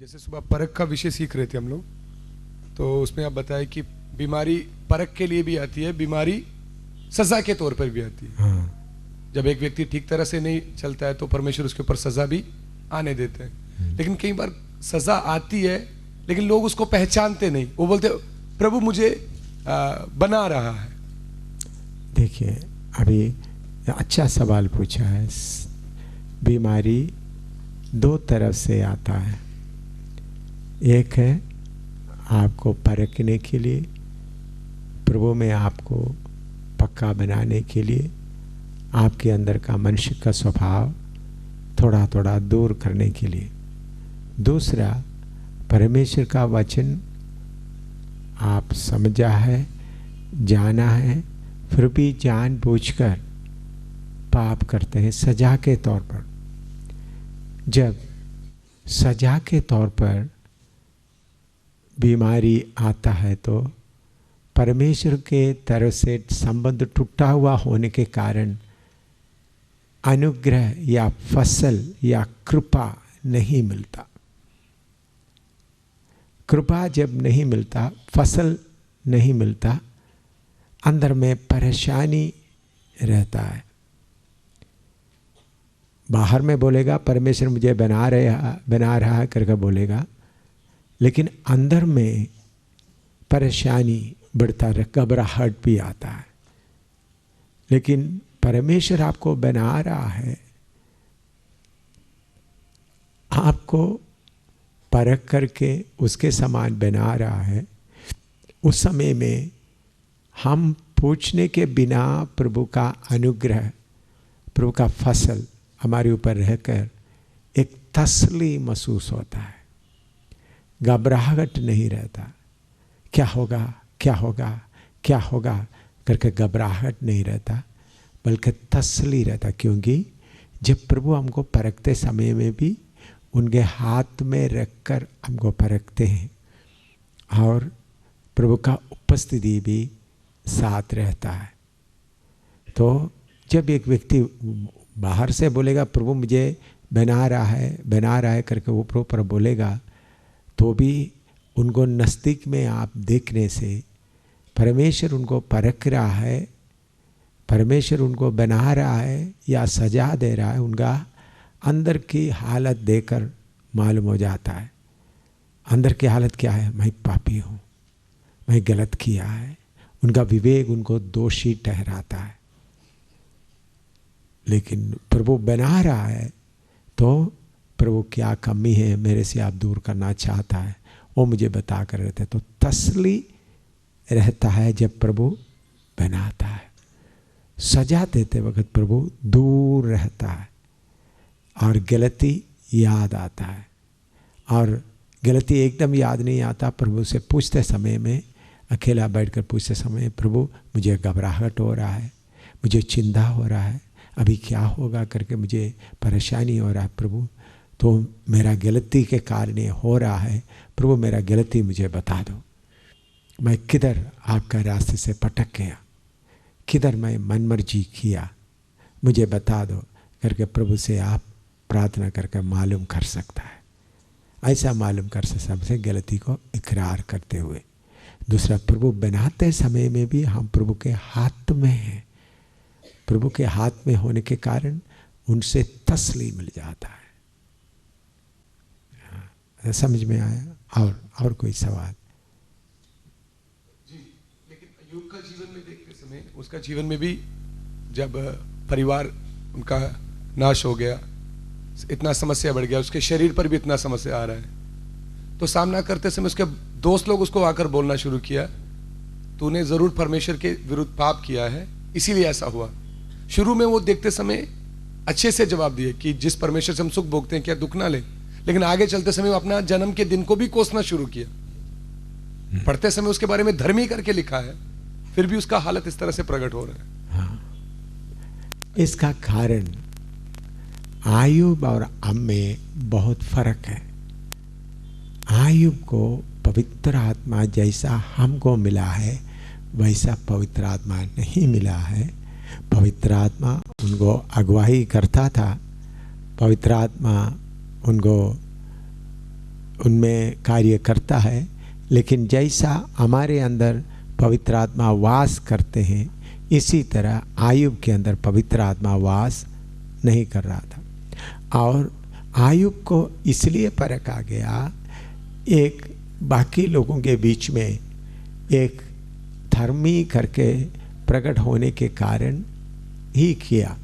जैसे सुबह परख का विषय सीख रहे थे हम लोग, तो उसमें आप बताए कि बीमारी परख के लिए भी आती है, बीमारी सजा के तौर पर भी आती है। हाँ। जब एक व्यक्ति ठीक तरह से नहीं चलता है तो परमेश्वर उसके ऊपर सजा भी आने देते हैं। लेकिन कई बार सजा आती है लेकिन लोग उसको पहचानते नहीं, वो बोलते प्रभु मुझे बना रहा है। देखिए, अभी अच्छा सवाल पूछा है। बीमारी दो तरफ से आता है। एक है आपको परखने के लिए, प्रभु में आपको पक्का बनाने के लिए, आपके अंदर का मनुष्य का स्वभाव थोड़ा थोड़ा दूर करने के लिए। दूसरा, परमेश्वर का वचन आप समझा है, जाना है, फिर भी जानबूझकर पाप करते हैं सजा के तौर पर। जब सजा के तौर पर बीमारी आता है तो परमेश्वर के तरफ से संबंध टूटा हुआ होने के कारण अनुग्रह या फसल या कृपा नहीं मिलता। कृपा जब नहीं मिलता, फसल नहीं मिलता, अंदर में परेशानी रहता है। बाहर में बोलेगा परमेश्वर मुझे बना रहा है करके बोलेगा, लेकिन अंदर में परेशानी बढ़ता रहे, घबराहट भी आता है। लेकिन परमेश्वर आपको बना रहा है, आपको परख करके उसके समान बना रहा है। उस समय में हम पूछने के बिना प्रभु का अनुग्रह, प्रभु का फसल हमारे ऊपर रहकर एक तसल्ली महसूस होता है। घबराहट नहीं रहता, क्या होगा क्या होगा क्या होगा करके घबराहट नहीं रहता, बल्कि तसल्ली रहता। क्योंकि जब प्रभु हमको परखते समय में भी उनके हाथ में रखकर हमको परखते हैं और प्रभु का उपस्थिति भी साथ रहता है। तो जब एक व्यक्ति बाहर से बोलेगा प्रभु मुझे बना रहा है करके वो प्रभु पर बोलेगा, तो भी उनको नज़दीक में आप देखने से परमेश्वर उनको परख रहा है, परमेश्वर उनको बना रहा है या सजा दे रहा है, उनका अंदर की हालत देकर मालूम हो जाता है। अंदर की हालत क्या है? मैं पापी हूँ, मैं गलत किया है। उनका विवेक उनको दोषी ठहराता है। लेकिन प्रभु बना रहा है तो प्रभु क्या कमी है मेरे से आप दूर करना चाहता है, वो मुझे बता कर रहते। तो तसल्ली रहता है जब प्रभु बनाता है। सजा देते वक्त प्रभु दूर रहता है और गलती याद आता है। और गलती एकदम याद नहीं आता, प्रभु से पूछते समय में, अकेला बैठकर पूछते समय, प्रभु मुझे घबराहट हो रहा है, मुझे चिंता हो रहा है, अभी क्या होगा करके मुझे परेशानी हो रहा है प्रभु, तो मेरा गलती के कारण ये हो रहा है, प्रभु मेरा गलती मुझे बता दो। मैं किधर आपका रास्ते से पटक गया, किधर मैं मनमर्जी किया, मुझे बता दो करके प्रभु से आप प्रार्थना करके मालूम कर सकता है। ऐसा मालूम कर सबसे गलती को इकरार करते हुए। दूसरा, प्रभु बनाते समय में भी हम प्रभु के हाथ में हैं। प्रभु के हाथ में होने के कारण उनसे तसल्ली मिल जाता है। हाँ, समझ में आया? और कोई सवाल? जी, लेकिन अय्यूब का जीवन में देखते समय, उसका जीवन में भी जब परिवार उनका नाश हो गया, इतना समस्या बढ़ गया, उसके शरीर पर भी इतना समस्या आ रहा है, तो सामना करते समय उसके दोस्त लोग उसको आकर बोलना शुरू किया, तूने जरूर परमेश्वर के विरुद्ध पाप किया है, इसीलिए ऐसा हुआ। शुरू में वो देखते समय अच्छे से जवाब दिए कि जिस परमेश्वर से हम सुख भोगते हैं क्या दुख ना ले, लेकिन आगे चलते समय वो अपना जन्म के दिन को भी कोसना शुरू किया। पढ़ते समय उसके बारे में धर्मी करके लिखा है, फिर भी उसका हालत इस तरह से प्रकट हो रहा है। हाँ। इसका कारण आयुब और हम में बहुत फर्क है। आयुब को पवित्र आत्मा जैसा हमको मिला है वैसा पवित्र आत्मा नहीं मिला है। पवित्र आत्मा उनको अगुवाई करता था, पवित्र आत्मा उनको उनमें कार्य करता है, लेकिन जैसा हमारे अंदर पवित्र आत्मा वास करते हैं इसी तरह आयुब के अंदर पवित्र आत्मा वास नहीं कर रहा था। और आयुब को इसलिए परखा गया, एक बाकी लोगों के बीच में एक धर्मी करके प्रकट होने के कारण ही किया,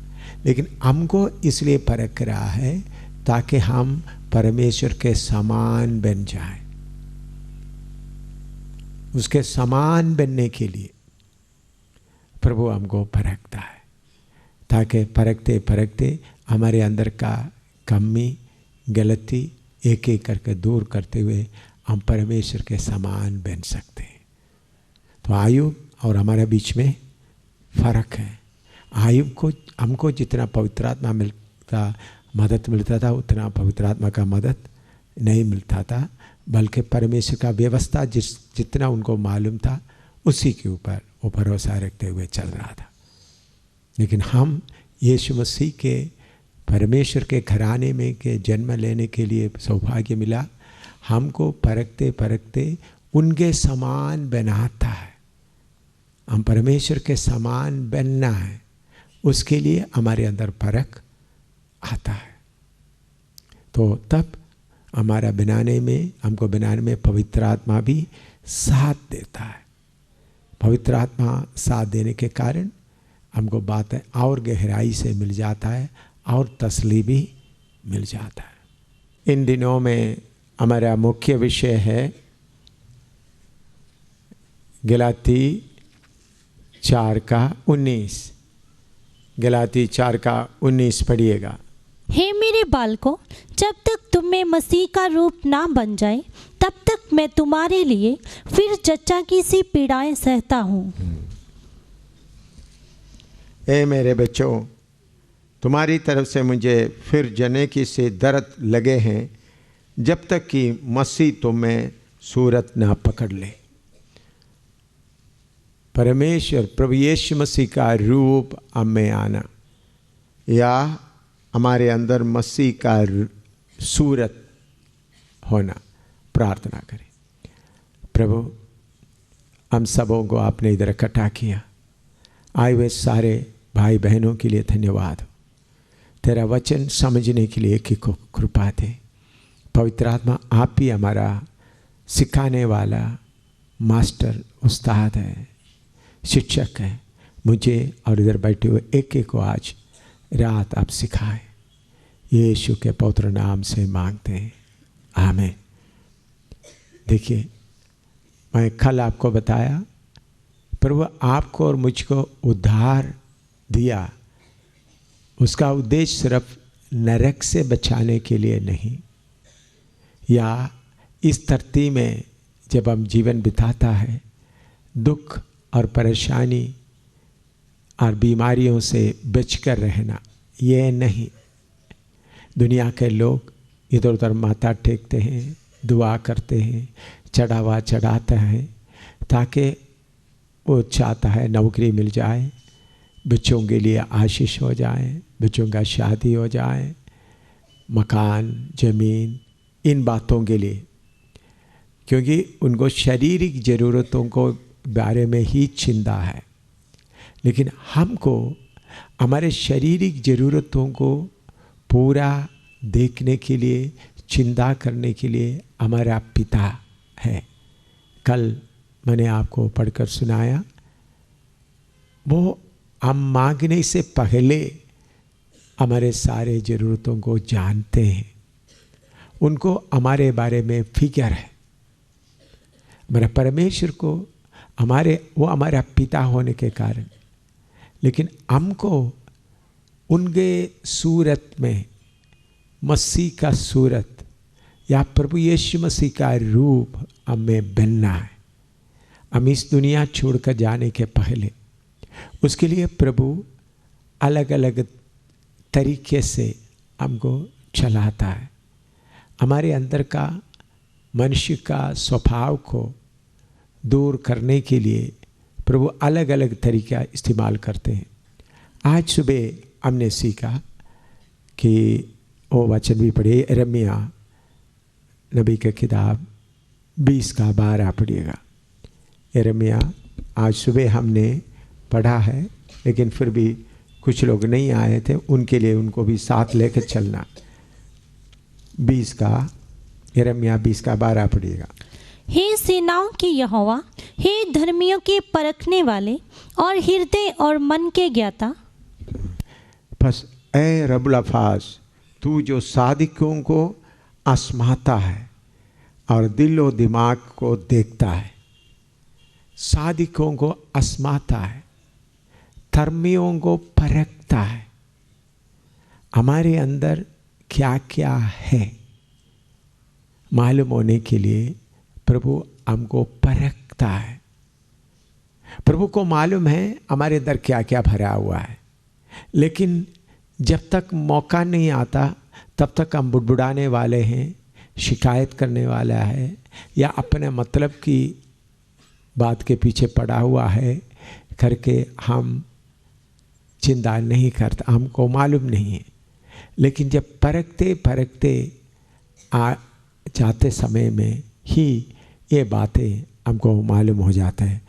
लेकिन हमको इसलिए परख रहा है ताकि हम परमेश्वर के समान बन जाएं। उसके समान बनने के लिए प्रभु हमको परखता है, ताकि परखते परखते हमारे अंदर का कमी गलती एक एक करके दूर करते हुए हम परमेश्वर के समान बन सकते हैं। तो आयुब और हमारे बीच में फ़र्क है। आयुब को हमको जितना पवित्र आत्मा मदद मिलता था उतना पवित्र आत्मा का मदद नहीं मिलता था, बल्कि परमेश्वर का व्यवस्था जितना उनको मालूम था उसी के ऊपर वो भरोसा रखते हुए चल रहा था। लेकिन हम यीशु मसीह के परमेश्वर के घराने में के जन्म लेने के लिए सौभाग्य मिला। हमको परखते परखते उनके समान बनाता है। हम परमेश्वर के समान बनना है, उसके लिए हमारे अंदर परख आता है। तो तब हमारा हमको बनाने में पवित्र आत्मा भी साथ देता है। पवित्र आत्मा साथ देने के कारण हमको बातें और गहराई से मिल जाता है और तसल्ली भी मिल जाता है। इन दिनों में हमारा मुख्य विषय है गलाती 4:19। गलाती 4:19 पढ़िएगा। हे मेरे बालकों, जब तक तुम में मसीह का रूप ना बन जाए तब तक मैं तुम्हारे लिए फिर जच्चा की सी पीड़ाएं सहता हूँ। हे मेरे बच्चों, तुम्हारी तरफ से मुझे फिर जने की से दर्द लगे हैं, जब तक कि मसीह तुम में सूरत ना पकड़ ले। परमेश्वर प्रभु यीशु मसीह का रूप हमें आना या हमारे अंदर मसीह का सूरत होना, प्रार्थना करें। प्रभु, हम सबों को आपने इधर इकट्ठा किया, आए हुए सारे भाई बहनों के लिए धन्यवाद। तेरा वचन समझने के लिए एक को कृपा दे। पवित्र आत्मा आप ही हमारा सिखाने वाला मास्टर उस्ताद है, शिक्षक है। मुझे और इधर बैठे हुए एक एक को आज रात आप सिखाएं। यीशु के पवित्र नाम से मांगते हैं, आमीन। देखिए, मैं कल आपको बताया प्रभु आपको और मुझको उद्धार दिया, उसका उद्देश्य सिर्फ नरक से बचाने के लिए नहीं, या इस धरती में जब हम जीवन बिताता है दुख और परेशानी और बीमारियों से बचकर रहना, ये नहीं। दुनिया के लोग इधर उधर माथा टेकते हैं, दुआ करते हैं, चढ़ावा चढ़ाते हैं, ताकि वो चाहता है नौकरी मिल जाए, बच्चों के लिए आशीष हो जाए, बच्चों का शादी हो जाए, मकान ज़मीन, इन बातों के लिए, क्योंकि उनको शारीरिक ज़रूरतों को बारे में ही चिंता है। लेकिन हमको हमारे शारीरिक ज़रूरतों को पूरा देखने के लिए, चिंता करने के लिए हमारा पिता है। कल मैंने आपको पढ़कर सुनाया, वो हम मांगने से पहले हमारे सारे ज़रूरतों को जानते हैं, उनको हमारे बारे में फिक्र है। हमारा परमेश्वर को वो हमारा पिता होने के कारण, लेकिन हमको उनके सूरत में, मसीह का सूरत या प्रभु यीशु मसीह का रूप हमें बनना है। हम इस दुनिया छोड़कर जाने के पहले उसके लिए प्रभु अलग अलग तरीके से हमको चलाता है। हमारे अंदर का मनुष्य का स्वभाव को दूर करने के लिए प्रभु अलग अलग तरीका इस्तेमाल करते हैं। आज सुबह हमने सीखा कि वो वचन भी पढ़े, यिर्मयाह नबी की किताब 20:12 पढ़िएगा। यिर्मयाह आज सुबह हमने पढ़ा है, लेकिन फिर भी कुछ लोग नहीं आए थे, उनके लिए उनको भी साथ लेकर चलना। यिर्मयाह 20:12 पढ़िएगा। हे सेनाओं के यहोवा, हे धर्मियों के परखने वाले और हृदय और मन के ज्ञाता। बस ए रब्बुल अल्फाज, तू जो सादिकों को आजमाता है और दिलो दिमाग को देखता है, सादिकों को आजमाता है, धर्मियों को परखता है, हमारे अंदर क्या क्या है मालूम होने के लिए प्रभु हमको परखता है। प्रभु को मालूम है हमारे अंदर क्या क्या भरा हुआ है, लेकिन जब तक मौका नहीं आता तब तक हम बुड़बुड़ाने वाले हैं, शिकायत करने वाला है, या अपने मतलब की बात के पीछे पड़ा हुआ है करके हम चिंता नहीं करता, हमको मालूम नहीं है। लेकिन जब परखते परखते आ जाते समय में ही ये बातें हमको मालूम हो जाता है,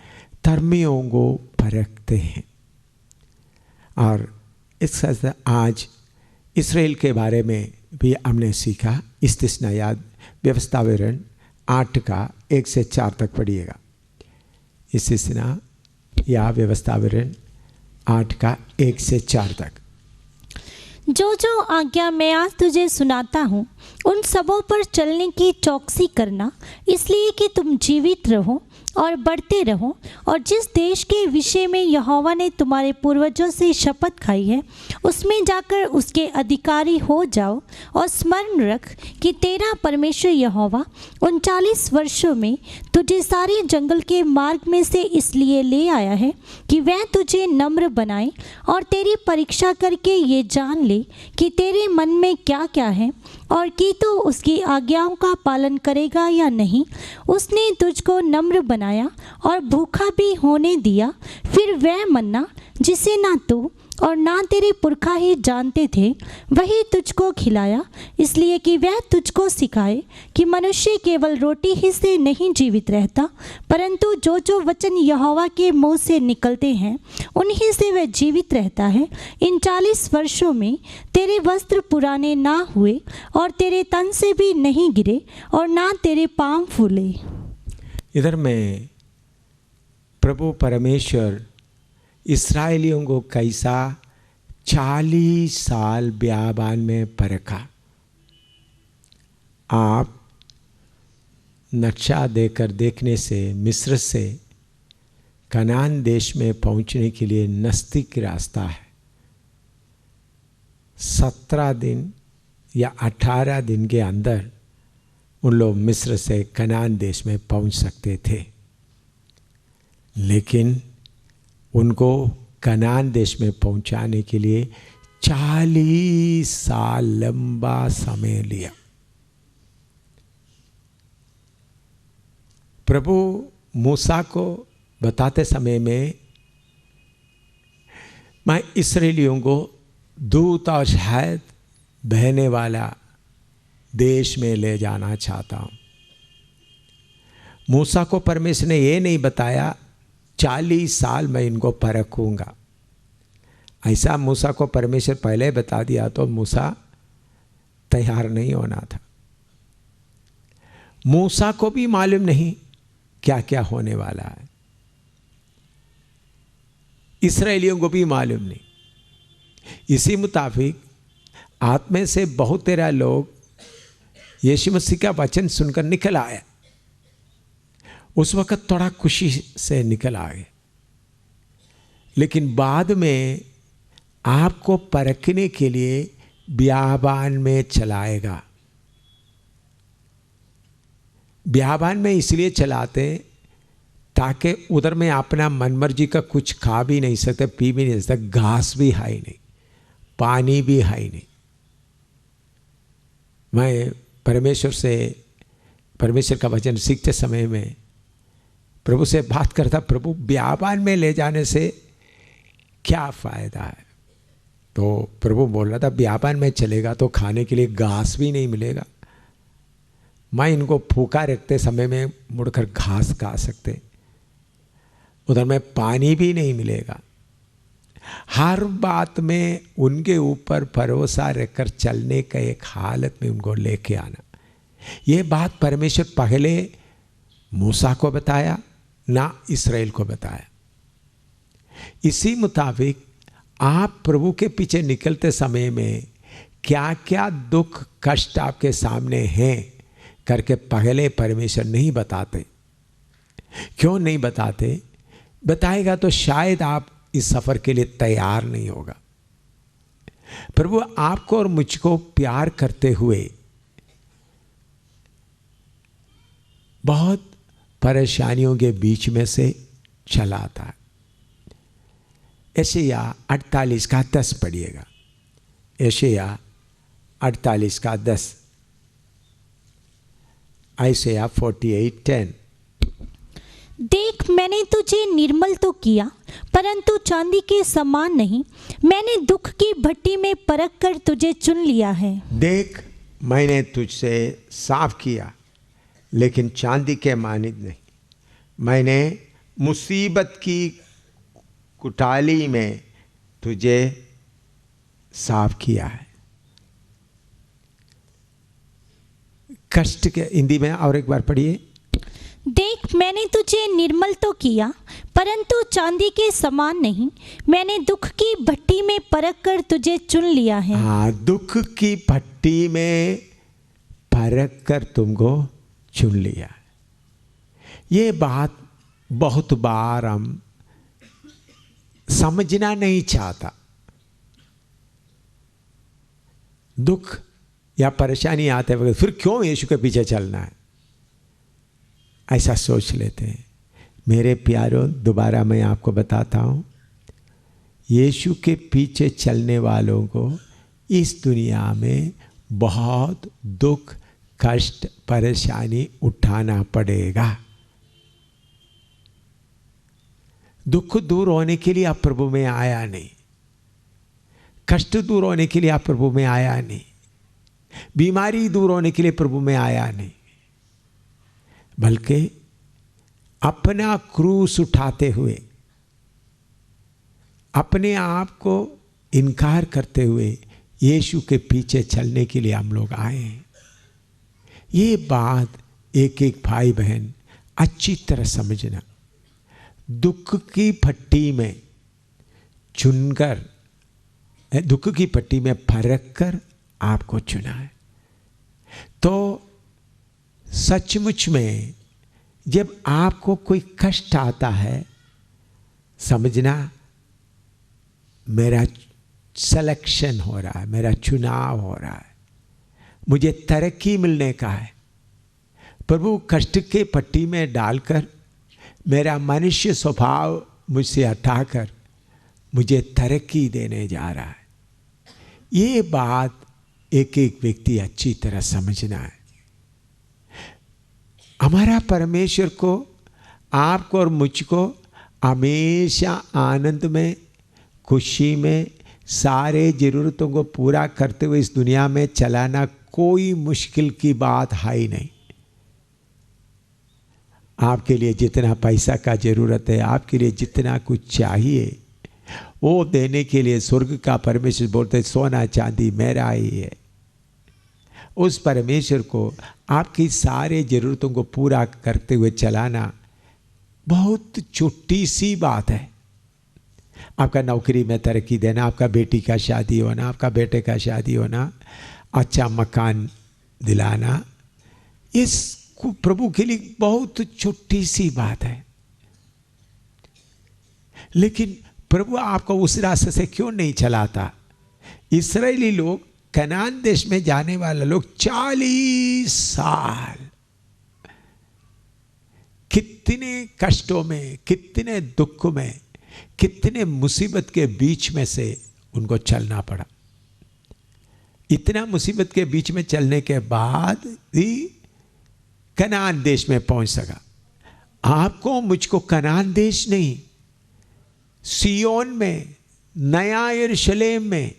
धर्मियों को परखते हैं। और इस आज इस्राएल के बारे में भी हमने सीखा। इस्तिस्नायात व्यवस्था विवरण 8:1-4 तक पढ़िएगा। इस्तिस्ना या व्यवस्था विवरण 8:1-4 तक। जो जो आज्ञा मैं आज तुझे सुनाता हूँ उन सबों पर चलने की चौकसी करना, इसलिए कि तुम जीवित रहो और बढ़ते रहो, और जिस देश के विषय में यहोवा ने तुम्हारे पूर्वजों से शपथ खाई है उसमें जाकर उसके अधिकारी हो जाओ। और स्मरण रख कि तेरा परमेश्वर यहोवा 39 वर्षों में तुझे सारे जंगल के मार्ग में से इसलिए ले आया है कि वह तुझे नम्र बनाए और तेरी परीक्षा करके ये जान ले कि तेरे मन में क्या क्या है, और कि तो उसकी आज्ञाओं का पालन करेगा या नहीं। उसने तुझको नम्र बनाया और भूखा भी होने दिया, फिर वह मन्ना जिसे ना तू और ना तेरे पुरखा ही जानते थे वही तुझको खिलाया, इसलिए कि वह तुझको सिखाए कि मनुष्य केवल रोटी ही से नहीं जीवित रहता, परंतु जो जो वचन यहोवा के मुँह से निकलते हैं उन्हीं से वह जीवित रहता है। इन 40 वर्षों में तेरे वस्त्र पुराने ना हुए और तेरे तन से भी नहीं गिरे और ना तेरे पाँव फूले। इधर में प्रभु परमेश्वर इस्राएलियों को कैसा 40 साल बियाबान में परखा। आप नक्शा देकर देखने से मिस्र से कनान देश में पहुंचने के लिए नज़दीक रास्ता है। 17 दिन या 18 दिन के अंदर उन लोग मिस्र से कनान देश में पहुंच सकते थे, लेकिन उनको कनान देश में पहुंचाने के लिए 40 साल लंबा समय लिया। प्रभु मूसा को बताते समय में मैं इस्राएलियों को दूत और शहद बहने वाला देश में ले जाना चाहता हूँ। मूसा को परमेश्वर ने ये नहीं बताया 40 साल मैं इनको परखूंगा। ऐसा मूसा को परमेश्वर पहले बता दिया तो मूसा तैयार नहीं होना था। मूसा को भी मालूम नहीं क्या क्या होने वाला है, इस्राएलियों को भी मालूम नहीं। इसी मुताबिक आप में से बहुत तेरा लोग यीशु मसीह का वचन सुनकर निकल आया, उस वक़्त थोड़ा खुशी से निकल आए, लेकिन बाद में आपको परखने के लिए बियाबान में चलाएगा। बियाबान में इसलिए चलाते ताकि उधर में अपना मनमर्जी का कुछ खा भी नहीं सकते, पी भी नहीं सकते, घास भी है ही नहीं, पानी भी है ही नहीं। मैं परमेश्वर का वचन सीखते समय में प्रभु से बात करता, प्रभु बियाबान में ले जाने से क्या फ़ायदा है? तो प्रभु बोल रहा था बियाबान में चलेगा तो खाने के लिए घास भी नहीं मिलेगा, मैं इनको फूका रखते समय में मुड़कर घास खा सकते, उधर में पानी भी नहीं मिलेगा। हर बात में उनके ऊपर भरोसा रखकर चलने का एक हालत में उनको लेके आना। ये बात परमेश्वर पहले मूसा को बताया ना इस्राएल को बताया। इसी मुताबिक आप प्रभु के पीछे निकलते समय में क्या क्या दुख कष्ट आपके सामने हैं करके पहले परमेश्वर नहीं बताते। क्यों नहीं बताते? बताएगा तो शायद आप इस सफर के लिए तैयार नहीं होगा। प्रभु आपको और मुझको प्यार करते हुए बहुत परेशानियों के बीच में से चलाता है। यशायाह 48 का 10 पढ़िएगा। यशायाह 48 का 10। यशायाह 48:10। देख, मैंने तुझे निर्मल तो किया, परंतु चांदी के समान नहीं। मैंने दुख की भट्टी में परख कर तुझे चुन लिया है। देख, मैंने तुझसे साफ किया, लेकिन चांदी के मानित नहीं। मैंने मुसीबत की कुटाली में तुझे साफ किया है। कष्ट के हिंदी में और एक बार पढ़िए। देख, मैंने तुझे निर्मल तो किया, परंतु चांदी के समान नहीं। मैंने दुख की भट्टी में परख कर तुझे चुन लिया है। हाँ, दुख की भट्टी में परख कर तुमको चुन लिया है। ये बात बहुत बार हम समझना नहीं चाहता। दुख या परेशानी आते वक्त फिर क्यों यीशु के पीछे चलना है, ऐसा सोच लेते हैं। मेरे प्यारों, दोबारा मैं आपको बताता हूँ, यीशु के पीछे चलने वालों को इस दुनिया में बहुत दुख कष्ट परेशानी उठाना पड़ेगा। दुख दूर होने के लिए आप प्रभु में आया नहीं, कष्ट दूर होने के लिए आप प्रभु में आया नहीं, बीमारी दूर होने के लिए प्रभु में आया नहीं, बल्कि अपना क्रूस उठाते हुए अपने आप को इनकार करते हुए यीशु के पीछे चलने के लिए हम लोग आए हैं। ये बात एक एक भाई बहन अच्छी तरह समझना। दुख की भट्टी में चुनकर, दुख की भट्टी में परख कर आपको चुना है। तो सचमुच में जब आपको कोई कष्ट आता है, समझना मेरा सिलेक्शन हो रहा है, मेरा चुनाव हो रहा है, मुझे तरक्की मिलने का है। प्रभु कष्ट के पट्टी में डालकर मेरा मनुष्य स्वभाव मुझसे हटाकर मुझे तरक्की देने जा रहा है। ये बात एक एक व्यक्ति अच्छी तरह समझना है। हमारा परमेश्वर को, आपको और मुझको हमेशा आनंद में, खुशी में, सारे ज़रूरतों को पूरा करते हुए इस दुनिया में चलाना कोई मुश्किल की बात है ही नहीं। आपके लिए जितना पैसा का ज़रूरत है, आपके लिए जितना कुछ चाहिए, वो देने के लिए स्वर्ग का परमेश्वर बोलते सोना चांदी मेरा ही है। उस परमेश्वर को आपकी सारे ज़रूरतों को पूरा करते हुए चलाना बहुत छोटी सी बात है। आपका नौकरी में तरक्की देना, आपका बेटी का शादी होना, आपका बेटे का शादी होना, अच्छा मकान दिलाना, इस प्रभु के लिए बहुत छोटी सी बात है। लेकिन प्रभु आपको उस रास्ते से क्यों नहीं चलाता? इस्राएली लोग, कनान देश में जाने वाले लोग 40 साल कितने कष्टों में, कितने दुख में, कितने मुसीबत के बीच में से उनको चलना पड़ा। इतना मुसीबत के बीच में चलने के बाद ही कनान देश में पहुंच सका। आपको मुझको कनान देश नहीं, सियोन में, नया यरूशलेम में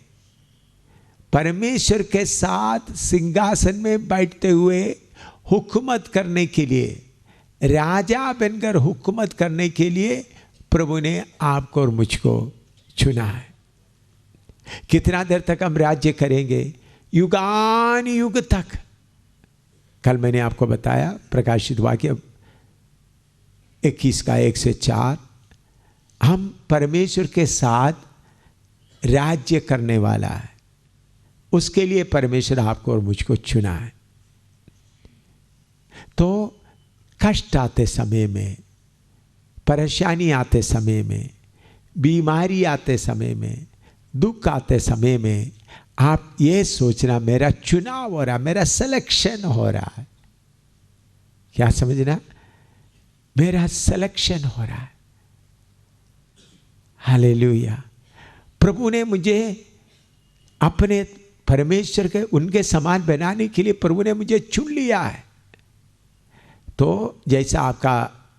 परमेश्वर के साथ सिंहासन में बैठते हुए हुकूमत करने के लिए, राजा बनकर हुकूमत करने के लिए प्रभु ने आपको और मुझको चुना है। कितना देर तक हम राज्य करेंगे? युगान युग तक। कल मैंने आपको बताया प्रकाशित वाक्य 21 का 1 से 4, हम परमेश्वर के साथ राज्य करने वाला है। उसके लिए परमेश्वर आपको और मुझको चुना है। तो कष्ट आते समय में, परेशानी आते समय में, बीमारी आते समय में, दुख आते समय में आप ये सोचना मेरा चुनाव हो रहा, मेरा सिलेक्शन हो रहा है। क्या समझना? मेरा सिलेक्शन हो रहा है। हालेलुया। प्रभु ने मुझे अपने परमेश्वर के उनके समान बनाने के लिए प्रभु ने मुझे चुन लिया है। तो जैसा आपका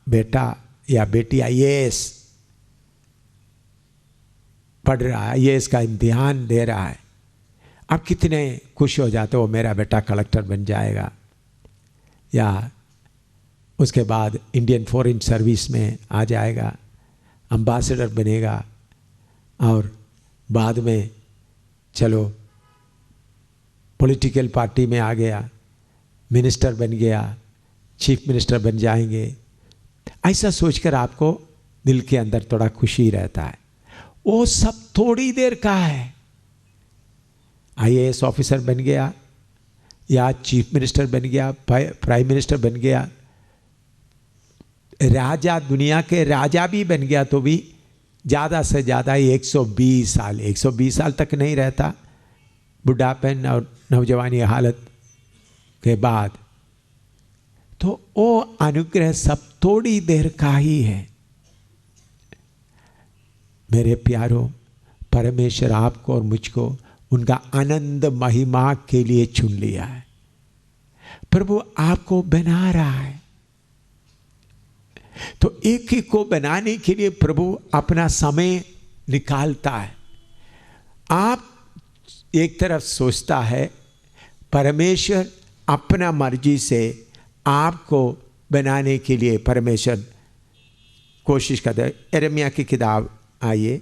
बेटा या बेटी IAS पढ़ रहा है, IAS का इम्तिहान दे रहा है, आप कितने खुश हो जाते हो, मेरा बेटा कलेक्टर बन जाएगा, या उसके बाद इंडियन फॉरेन सर्विस में आ जाएगा, एम्बेसडर बनेगा, और बाद में चलो पॉलिटिकल पार्टी में आ गया, मिनिस्टर बन गया, चीफ मिनिस्टर बन जाएंगे। ऐसा सोचकर आपको दिल के अंदर थोड़ा खुशी रहता है। वो सब थोड़ी देर का है। IAS ऑफिसर बन गया या चीफ मिनिस्टर बन गया, प्राइम मिनिस्टर बन गया, राजा, दुनिया के राजा भी बन गया, तो भी ज़्यादा से ज़्यादा 120 साल तक नहीं रहता। बुढ़ापन और नौजवानी हालत के बाद तो वो अनुग्रह सब थोड़ी देर का ही है। मेरे प्यारों, परमेश्वर आपको और मुझको उनका आनंद महिमा के लिए चुन लिया है। प्रभु आपको बना रहा है। तो एक एक को बनाने के लिए प्रभु अपना समय निकालता है। आप एक तरफ सोचता है परमेश्वर अपना मर्जी से आपको बनाने के लिए परमेश्वर कोशिश करता है। यिर्मयाह की किताब आइए,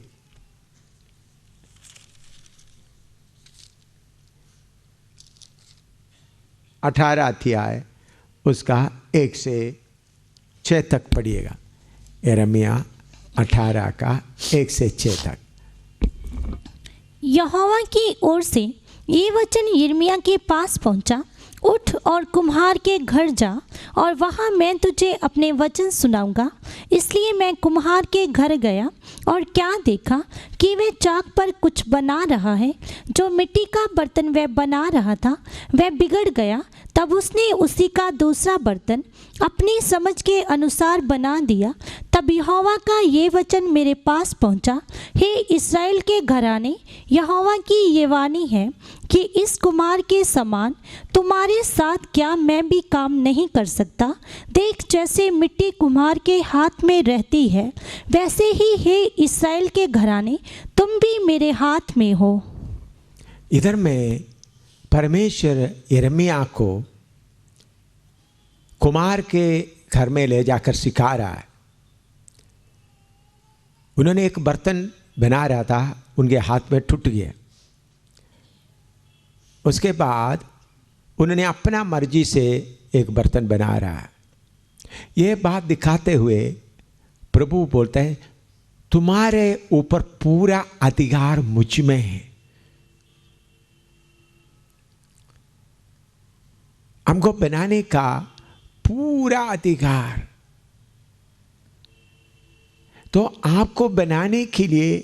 अठारह अध्याय उसका 1 से 6 तक पढ़िएगा। यिर्मयाह 18 का 1 से 6 तक। यहोवा की ओर से ये वचन यिर्मयाह के पास पहुंचा, उठ और कुम्हार के घर जा और वहाँ मैं तुझे अपने वचन सुनाऊंगा। इसलिए मैं कुम्हार के घर गया और क्या देखा कि वह चाक पर कुछ बना रहा है। जो मिट्टी का बर्तन वह बना रहा था वह बिगड़ गया। तब उसने उसी का दूसरा बर्तन अपनी समझ के अनुसार बना दिया। तब यहोवा का ये वचन मेरे पास पहुंचा, हे इस्राएल के घराने, यहोवा की ये वाणी है कि इस कुम्हार के समान तुम्हारे साथ क्या मैं भी काम नहीं कर सकता। देख, जैसे मिट्टी कुम्हार के हाथ में रहती है, वैसे ही हे इस्राएल के घराने तुम भी मेरे हाथ में हो। इधर में परमेश्वर यिर्मयाह को कुम्हार के घर में ले जाकर सिखा रहा है। उन्होंने एक बर्तन बना रहा था, उनके हाथ में टूट गया। उसके बाद उन्होंने अपना मर्जी से एक बर्तन बना रहा है। यह बात दिखाते हुए प्रभु बोलता है, तुम्हारे ऊपर पूरा अधिकार मुझ में है। हमको बनाने का पूरा अधिकार। तो आपको बनाने के लिए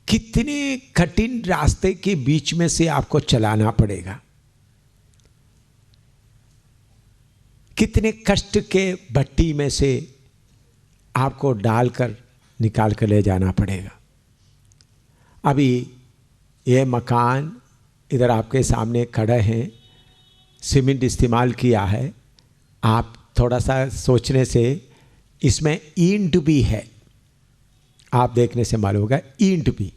कितने कठिन रास्ते के बीच में से आपको चलाना पड़ेगा, कितने कष्ट के भट्टी में से आपको डालकर निकाल कर ले जाना पड़ेगा। अभी ये मकान इधर आपके सामने खड़ा है, सीमेंट इस्तेमाल किया है। आप थोड़ा सा सोचने से इसमें ईंट भी है, आप देखने से मालूम होगा ईंट भी।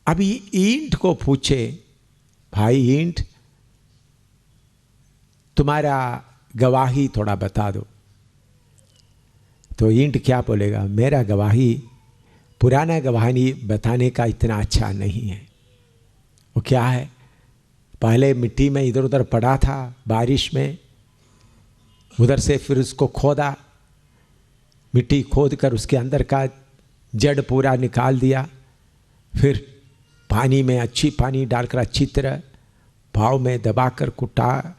अभी ईंट को पूछे, भाई ईंट तुम्हारा गवाही थोड़ा बता दो। तो ईंट क्या बोलेगा, मेरा गवाही, पुराना गवाही बताने का इतना अच्छा नहीं है। वो क्या है, पहले मिट्टी में इधर उधर पड़ा था बारिश में, उधर से फिर उसको खोदा, मिट्टी खोद कर उसके अंदर का जड़ पूरा निकाल दिया, फिर पानी में अच्छी पानी डालकर अच्छी तरह पाव में दबाकर कुटा,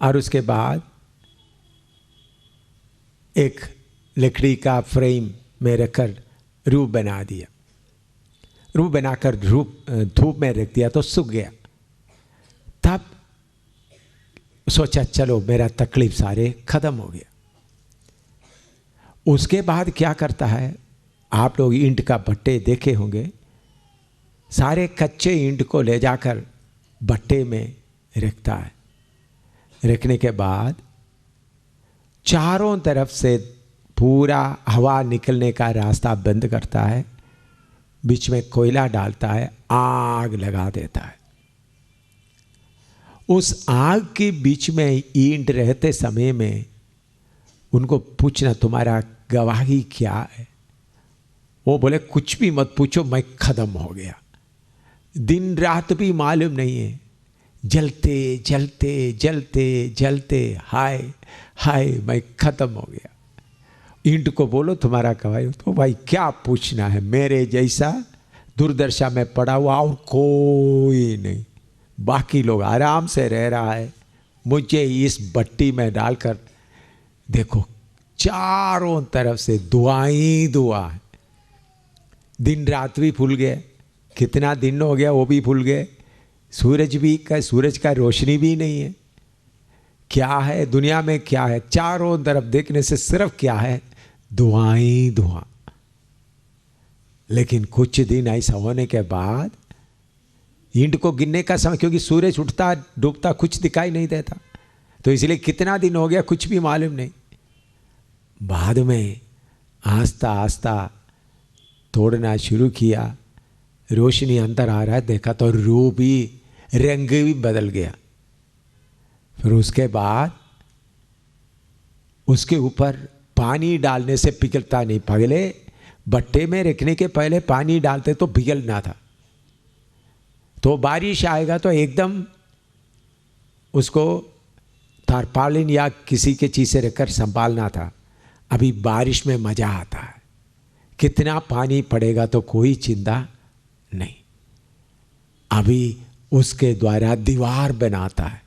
और उसके बाद एक लकड़ी का फ्रेम में रखकर रूप बना दिया। रूप बनाकर धूप में रख दिया तो सूख गया। तब सोचा चलो मेरा तकलीफ सारे खत्म हो गया। उसके बाद क्या करता है, आप लोग ईंट का भट्टे देखे होंगे, सारे कच्चे ईंट को ले जाकर भट्टे में रखता है। रखने के बाद चारों तरफ से पूरा हवा निकलने का रास्ता बंद करता है, बीच में कोयला डालता है, आग लगा देता है। उस आग के बीच में ईंट रहते समय में उनको पूछना तुम्हारा गवाही क्या है। वो बोले कुछ भी मत पूछो, मैं खत्म हो गया। दिन रात भी मालूम नहीं है, जलते जलते जलते जलते हाय हाय मैं खत्म हो गया। ईंट को बोलो तुम्हारा गवाही, तो भाई क्या पूछना है, मेरे जैसा दुर्दशा में पड़ा हुआ और कोई नहीं, बाकी लोग आराम से रह रहा है, मुझे इस भट्टी में डालकर देखो चारों तरफ से दुआ ही दुआ है। दिन रात भी भूल गए, कितना दिन हो गया वो भी भूल गए, सूरज का रोशनी भी नहीं है। क्या है दुनिया में, क्या है, चारों तरफ देखने से सिर्फ क्या है, धुआं ही धुआं। लेकिन कुछ दिन ऐसा होने के बाद ईंट को गिनने का समय, क्योंकि सूरज उठता डूबता कुछ दिखाई नहीं देता, तो इसलिए कितना दिन हो गया कुछ भी मालूम नहीं। बाद में आस्ता आस्ता तोड़ना शुरू किया, रोशनी अंदर आ रहा है, देखा तो रूप भी, रंग भी बदल गया। फिर उसके बाद उसके ऊपर पानी डालने से पिघलता नहीं, पहले भट्टे में रखने के पहले पानी डालते तो पिघलना था, तो बारिश आएगा तो एकदम उसको तारपालिन या किसी के चीज़ से रखकर संभालना था। अभी बारिश में मज़ा आता है, कितना पानी पड़ेगा तो कोई चिंता नहीं। अभी उसके द्वारा दीवार बनाता है,